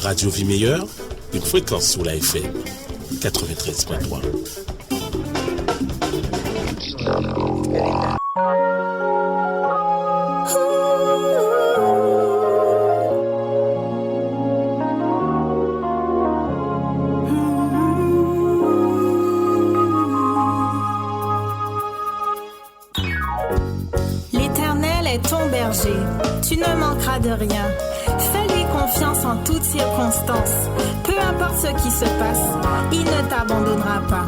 radio Vie Meilleure, une fréquence sur la FM 93.3. L'Éternel est ton berger, tu ne manqueras de rien. Fais-lui confiance en toutes circonstances. Peu importe ce qui se passe, il ne t'abandonnera pas.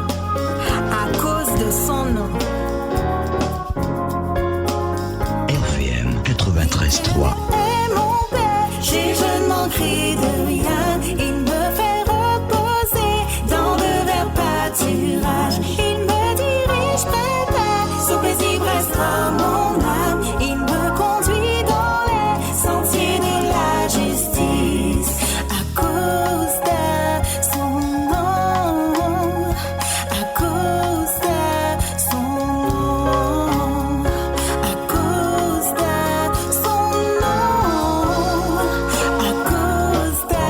À cause de son nom. RVM 93.3. Et mon berger, je ne manquerai de rien. Il me fait reposer dans de verts pâturages. Il me dirige près d'elle, son paisible restera mon âme. Il me conduit dans les sentiers de la justice. À cause de son nom. À cause de son nom. À cause de son nom. À cause de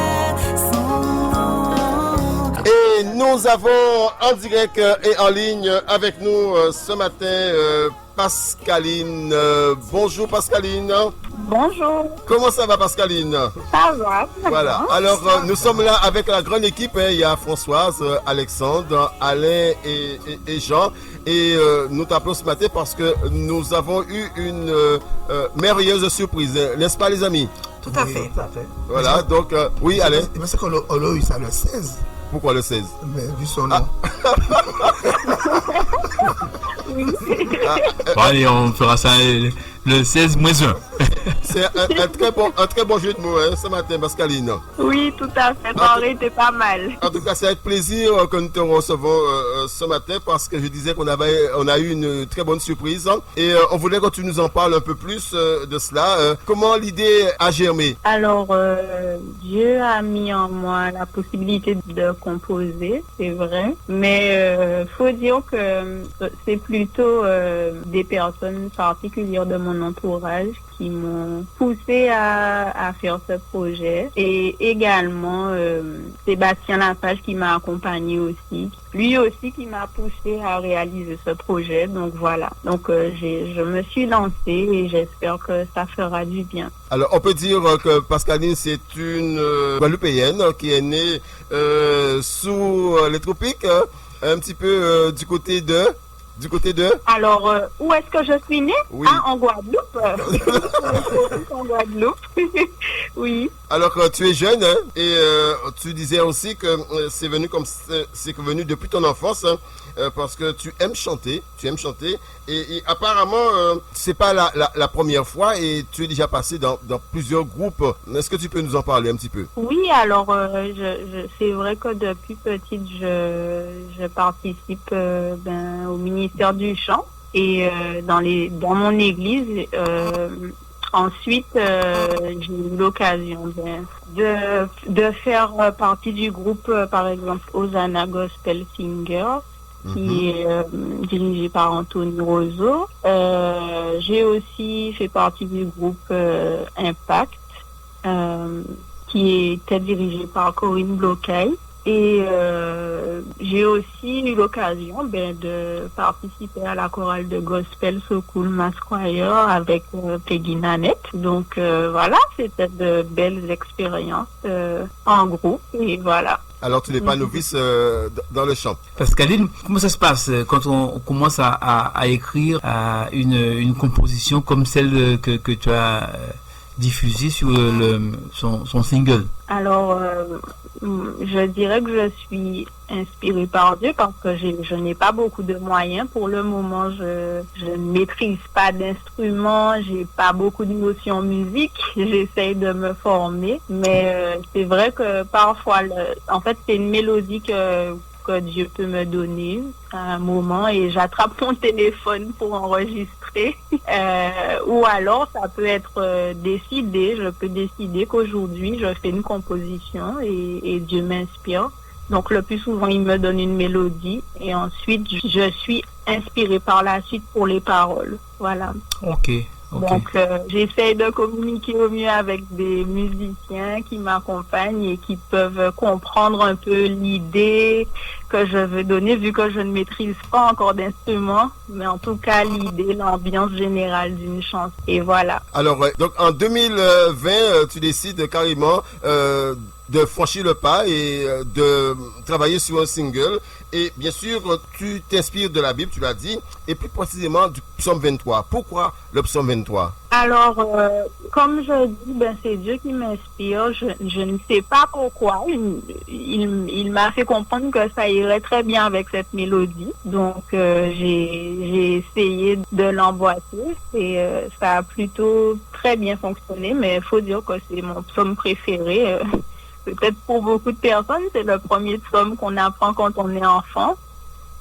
son nom. Et nous avons en direct et en ligne avec nous ce matin Pascaline. Bonjour Pascaline. Bonjour, Comment ça va Pascaline? ça va? Voilà. Alors nous sommes là avec la grande équipe. Il y a Françoise, Alexandre, Alain et Jean. Et nous t'appelons ce matin parce que nous avons eu une merveilleuse surprise. N'est-ce pas les amis? Tout à fait. Voilà. Donc oui Alain. C'est qu'on a eu ça le 16. Pourquoi le 16? Mais vu son nom. Bon, allez, on fera ça le 16 moins 1. C'est un très bon jeu de mots ce matin Pascaline. Oui, tout à fait, Henri était pas mal. En tout cas, c'est avec plaisir que nous te recevons ce matin parce que je disais qu'on a eu une très bonne surprise et on voulait que tu nous en parles un peu plus de cela. Comment l'idée a germé? Alors, Dieu a mis en moi la possibilité de composer, c'est vrai, mais faut dire que c'est plutôt des personnes particulières de mon entourage qui m'ont poussé à faire ce projet et également Sébastien Lapage qui m'a accompagné aussi, lui aussi qui m'a poussé à réaliser ce projet. Donc voilà, donc je me suis lancée et j'espère que ça fera du bien. Alors on peut dire que Pascaline c'est une Guadeloupéenne qui est née sous les tropiques, un petit peu du côté de... Alors, où est-ce que je suis née? Oui. Ah, en Guadeloupe. En Guadeloupe. Oui. Alors tu es jeune et tu disais aussi que c'est venu depuis ton enfance parce que tu aimes chanter et apparemment c'est pas la première fois et tu es déjà passé dans plusieurs groupes. Est-ce que tu peux nous en parler un petit peu? Oui, alors c'est vrai que depuis petite je participe au ministère du chant et dans mon église. Ensuite, j'ai eu l'occasion de faire partie du groupe, par exemple, Hosanna Gospel Singers, qui est dirigé par Anthony Roseau. J'ai aussi fait partie du groupe Impact, qui était dirigé par Corinne Bloquet. Et j'ai aussi eu l'occasion de participer à la chorale de Gospel So Cool Mass Choir avec Peggy Nanette. Donc voilà, c'était de belles expériences en groupe et voilà. Alors tu n'es pas novice dans le chant. Pascaline, comment ça se passe quand on commence à écrire une composition comme celle que tu as diffusée sur son single? Alors, je dirais que je suis inspirée par Dieu parce que je n'ai pas beaucoup de moyens. Pour le moment, je ne maîtrise pas d'instruments, j'ai pas beaucoup de notions musique. J'essaye de me former, mais c'est vrai que parfois, en fait, c'est une mélodie que Dieu peut me donner à un moment et j'attrape mon téléphone pour enregistrer. Ou alors, ça peut être décidé. Je peux décider qu'aujourd'hui, je fais une composition et Dieu m'inspire. Donc, le plus souvent, il me donne une mélodie et ensuite, je suis inspirée par la suite pour les paroles. Voilà. Ok. Ok. Donc, j'essaie de communiquer au mieux avec des musiciens qui m'accompagnent et qui peuvent comprendre un peu l'idée que je veux donner, vu que je ne maîtrise pas encore d'instrument, mais en tout cas l'idée, l'ambiance générale d'une chanson. Et voilà. Alors, donc en 2020, tu décides carrément de franchir le pas et de travailler sur un single. Et bien sûr, tu t'inspires de la Bible, tu l'as dit, et plus précisément du psaume 23. Pourquoi le psaume 23? Alors, comme je dis, c'est Dieu qui m'inspire. Je ne sais pas pourquoi. Il m'a fait comprendre que ça irait très bien avec cette mélodie. Donc, j'ai essayé de l'emboîter et ça a plutôt très bien fonctionné. Mais il faut dire que c'est mon psaume préféré. Peut-être pour beaucoup de personnes, c'est le premier psaume qu'on apprend quand on est enfant.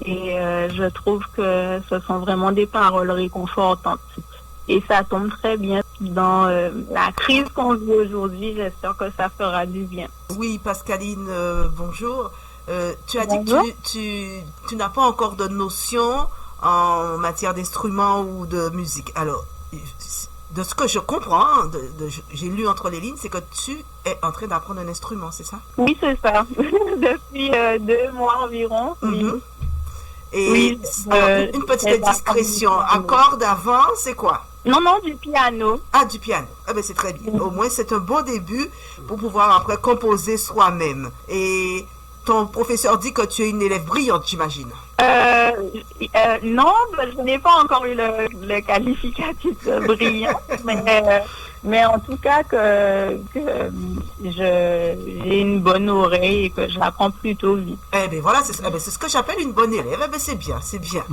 Et je trouve que ce sont vraiment des paroles réconfortantes. Et ça tombe très bien dans la crise qu'on vit aujourd'hui. J'espère que ça fera du bien. Oui, Pascaline, bonjour. Tu as dit Bonjour. que tu n'as pas encore de notion en matière d'instruments ou de musique. Alors, de ce que je comprends, j'ai lu entre les lignes, c'est que tu es en train d'apprendre un instrument, c'est ça? Oui, c'est ça. Depuis 2 mois environ. Oui. Mhm. Et Oui, alors, une petite discrétion. Accord d'avant, c'est quoi? Non, du piano. Ah, du piano. Ah ben c'est très bien. Au moins, c'est un bon début pour pouvoir après composer soi-même. Et ton professeur dit que tu es une élève brillante, j'imagine. Non, je n'ai pas encore eu le qualificatif de brillant, mais en tout cas que j'ai une bonne oreille et que j'apprends plutôt vite. Eh ben voilà, c'est ce que j'appelle une bonne élève. Eh ben c'est bien, c'est bien.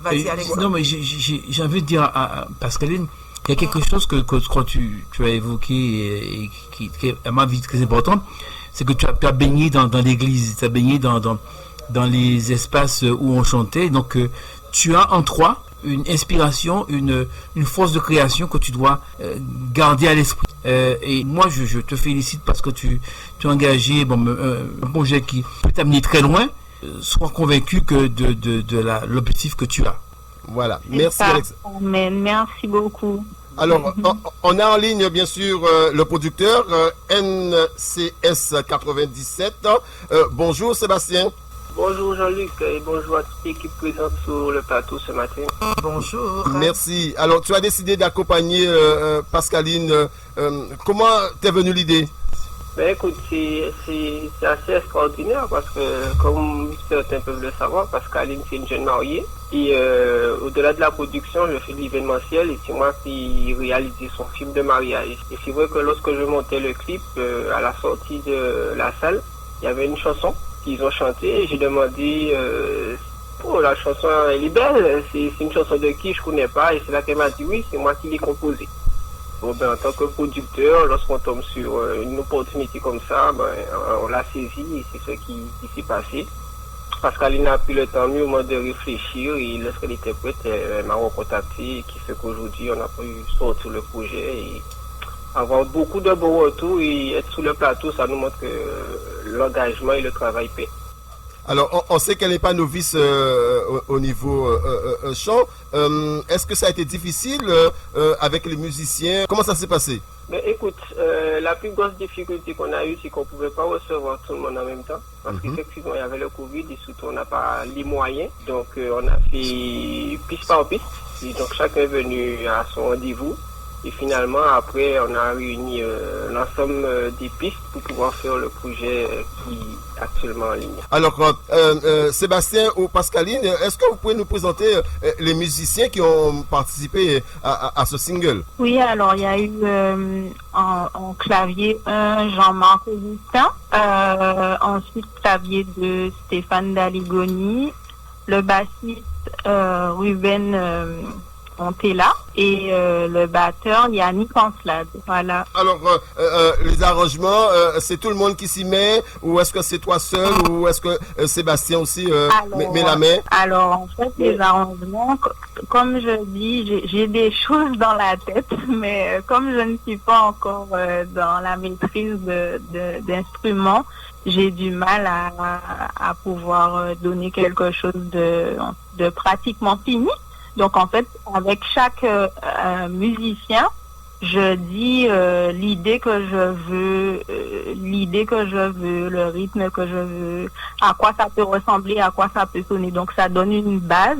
Vas-y, Alexandre. Non, mais j'ai envie de dire à Pascaline, il y a quelque chose que quand tu as évoqué et qui est à ma vie très importante, c'est que tu as baigné dans l'église, tu as baigné dans les espaces où on chantait. Donc, tu as en toi une inspiration, une force de création que tu dois garder à l'esprit. Et moi, je te félicite parce que tu as engagé un projet qui peut t'amener très loin. Sois convaincu que de l'objectif que tu as. Voilà. Merci, Alex. Amen. Merci beaucoup. Alors, on a en ligne, bien sûr, le producteur NCS 97. Bonjour, Sébastien. Bonjour Jean-Luc et bonjour à toute l'équipe présente sur le plateau ce matin. Bonjour. Merci. Alors, tu as décidé d'accompagner Pascaline. Comment t'es venue l'idée? Ben écoute, c'est assez extraordinaire parce que, comme certains peuvent le savoir, Pascaline c'est une jeune mariée. Et au-delà de la production, je fais de l'événementiel et c'est moi qui réalisais son film de mariage. Et c'est vrai que lorsque je montais le clip, à la sortie de la salle, il y avait une chanson qu'ils ont chantée et j'ai demandé la chanson elle est belle, c'est une chanson de qui je connais pas et c'est là qu'elle m'a dit oui, c'est moi qui l'ai composée. Bon ben en tant que producteur, lorsqu'on tombe sur une opportunité comme ça, on l'a saisi et c'est ce qui s'est passé. Pascaline a pris le temps mieux au moment de réfléchir et lorsqu'elle était prête, elle m'a recontacté et qui fait qu'aujourd'hui on a pu sortir le projet et avoir beaucoup de bons retours et être sur le plateau, ça nous montre que l'engagement et le travail paient. Alors, on sait qu'elle n'est pas novice au niveau chant. Est-ce que ça a été difficile avec les musiciens? Comment ça s'est passé? Mais écoute, la plus grosse difficulté qu'on a eue, c'est qu'on ne pouvait pas recevoir tout le monde en même temps. Parce qu'effectivement, il y avait le Covid et surtout, on n'a pas les moyens. Donc, on a fait piste par piste. Et donc, chacun est venu à son rendez-vous. Et finalement, après, on a réuni l'ensemble des pistes pour pouvoir faire le projet qui est actuellement en ligne. Alors, Sébastien ou Pascaline, est-ce que vous pouvez nous présenter les musiciens qui ont participé à ce single? Oui, alors il y a eu en clavier Jean-Marc Augustin, ensuite clavier de Stéphane Daligoni, le bassiste Ruben Montella et le batteur Yannick Anslade. Voilà. Alors, les arrangements, c'est tout le monde qui s'y met ou est-ce que c'est toi seul ou est-ce que Sébastien aussi met la main? Alors, en fait, les arrangements, comme je dis, j'ai des choses dans la tête, mais comme je ne suis pas encore dans la maîtrise d'instruments, j'ai du mal à pouvoir donner quelque chose de pratiquement fini. Donc en fait, avec chaque musicien, je dis l'idée que je veux, le rythme que je veux, à quoi ça peut ressembler, à quoi ça peut sonner. Donc ça donne une base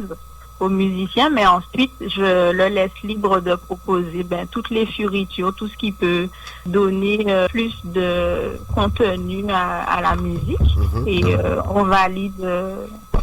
aux musiciens, mais ensuite je le laisse libre de proposer toutes les fioritures, tout ce qui peut donner plus de contenu à la musique, et on valide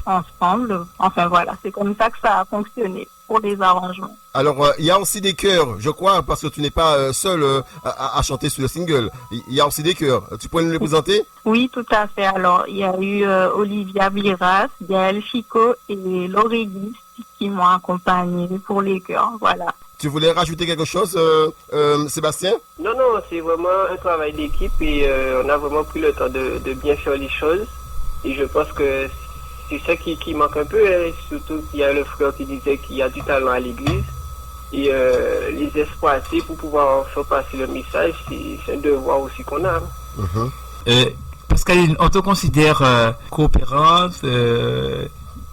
ensemble. Enfin voilà, c'est comme ça que ça a fonctionné pour les arrangements. Alors, il y a aussi des chœurs, je crois, parce que tu n'es pas seul à chanter sur le single. Il y a aussi des chœurs. Tu pourrais nous les présenter? Oui, tout à fait. Alors, il y a eu Olivia Biras, Gaël Chico et Laurie Guis qui m'ont accompagné pour les chœurs. Voilà. Tu voulais rajouter quelque chose, Sébastien? Non, c'est vraiment un travail d'équipe et on a vraiment pris le temps de bien faire les choses. Et je pense que c'est ça qui manque un peu, hein. Surtout qu'il y a le frère qui disait qu'il y a du talent à l'église. Et les exploiter pour pouvoir faire passer le message, c'est un devoir aussi qu'on a. Pascaline, on te considère coopérante,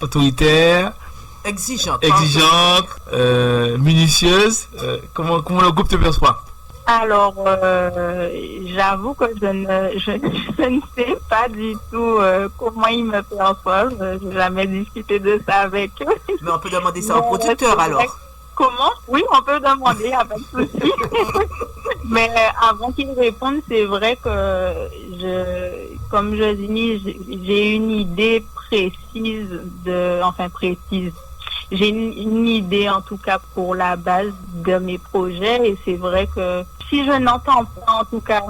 autoritaire, exigeante, minutieuse. Comment le groupe te perçoit? Alors, j'avoue que je ne sais pas du tout comment ils me perçoivent. Je n'ai jamais discuté de ça avec eux. Mais on peut demander ça au producteur alors. Comment? Oui, on peut demander, avec souci. Mais avant qu'ils répondent, c'est vrai que comme je dis, j'ai une idée précise précise. J'ai une idée en tout cas pour la base de mes projets, et c'est vrai que si je n'entends pas en tout cas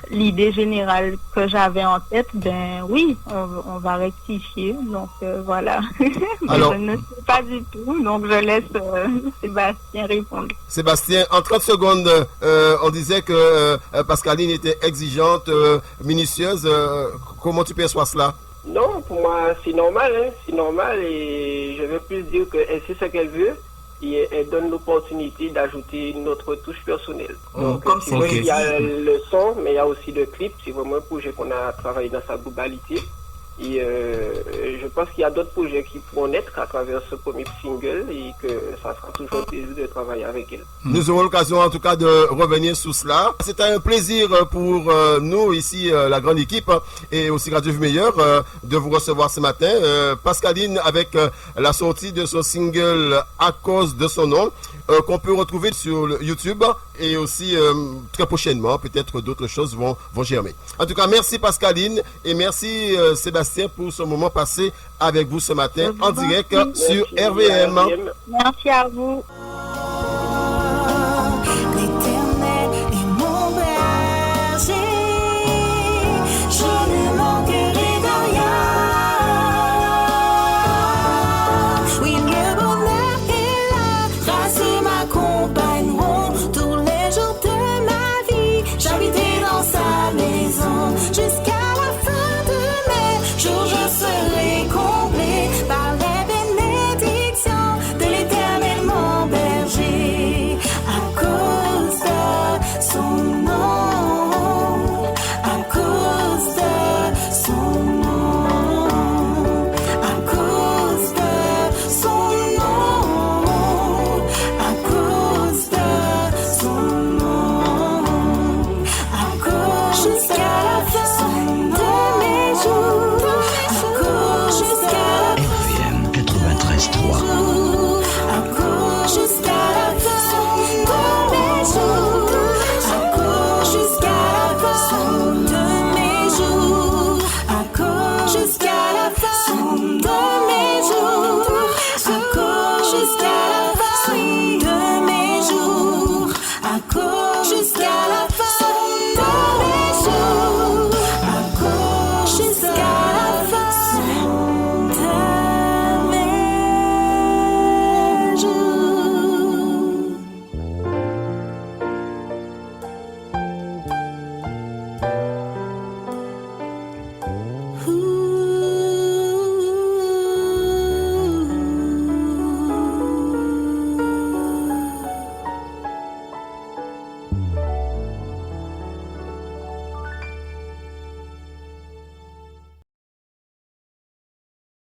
l'idée générale que j'avais en tête, oui, on va rectifier. Donc voilà. Alors, je ne sais pas du tout, donc je laisse Sébastien répondre. Sébastien, en 30 secondes, on disait que Pascaline était exigeante, minutieuse. Comment tu perçois cela? Non, pour moi, c'est normal, hein. C'est normal, et je veux plus dire qu'elle sait ce qu'elle veut et elle donne l'opportunité d'ajouter notre touche personnelle. Donc, c'est vrai qu'il y a le son, mais il y a aussi le clip. C'est vraiment un projet qu'on a travaillé dans sa globalité. Et je pense qu'il y a d'autres projets qui pourront naître à travers ce premier single et que ça sera toujours un plaisir de travailler avec elle. Nous aurons l'occasion en tout cas de revenir sur cela. C'était un plaisir pour nous ici, la grande équipe, et aussi Radio Vie Meilleure, de vous recevoir ce matin. Pascaline, avec la sortie de son single À cause de son nom, qu'on peut retrouver sur le YouTube, et aussi très prochainement, peut-être d'autres choses vont germer. En tout cas, merci Pascaline, et merci Sébastien pour ce moment passé avec vous ce matin en direct sur RVM. Merci à vous.